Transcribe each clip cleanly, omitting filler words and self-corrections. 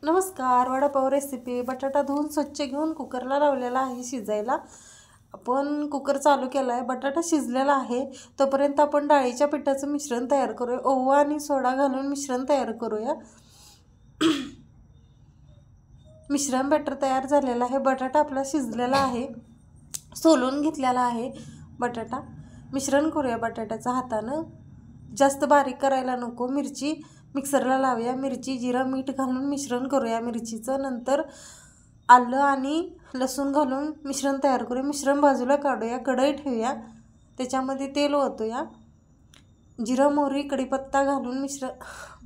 नमस्कार. वडापाव रेसिपी. बटाटा धुवून स्वच्छ घेऊन कुकरला लावलेला आहे शिजायला. आपण कुकर चालू केला आहे. बटाटा शिजलेला आहे. तोपर्यंत आपण डाळीच्या पिठाचं मिश्रण तयार करूया. ओवा आणि सोडा घालून मिश्रण तयार करूया. मिश्रण बॅटर तयार झालेलं आहे. बटाटा आपला शिजलेला आहे. सोलून घेतलेला आहे बटाटा. मिश्रण करूया बटाट्याचं हातानं. जास्त बारीक करायला नको. मिरची मिक्सरला लावूया. मिरची, जिरं, मीठ घालून मिश्रण करूया मिरचीचं. नंतर आलं आणि लसूण घालून मिश्रण तयार करूया. मिश्रण बाजूला काढूया. कढई ठेवूया. त्याच्यामध्ये तेल ओतूया. जिरं, मोहरी, कढीपत्ता घालून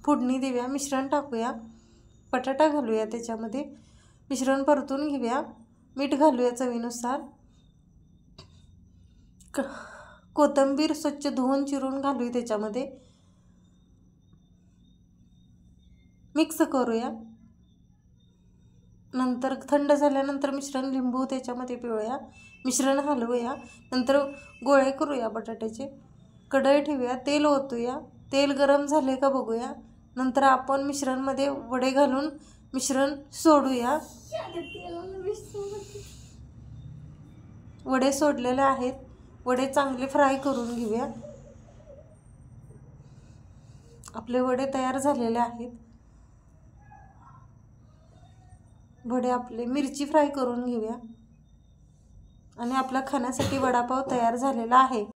फोडणी देऊया. मिश्रण टाकूया. बटाटा घालूया त्याच्यामध्ये. मिश्रण परतून घेऊया. मीठ घालूया चवीनुसार. कोथिंबीर स्वच्छ धुवून चिरून घालूया त्याच्यामध्ये. मिक्स करूया. नंतर थंड झाल्यानंतर मिश्रण लिंबू त्याच्यामध्ये पिळूया. मिश्रण हलवूया. नंतर गोळे करूया बटाट्याचे. कढई ठेवूया. तेल ओतूया. तेल गरम झाले का बघूया. नंतर आपण मिश्रणमध्ये वडे घालून मिश्रण सोडूया. वडे सोडलेले आहेत. वडे चांगले फ्राय करून घेऊया. आपले वडे तयार झालेले आहेत. वडे आपले मिरची फ्राय करून घेऊया. आणि आपला खाण्यासाठी वडापाव तयार झालेला आहे.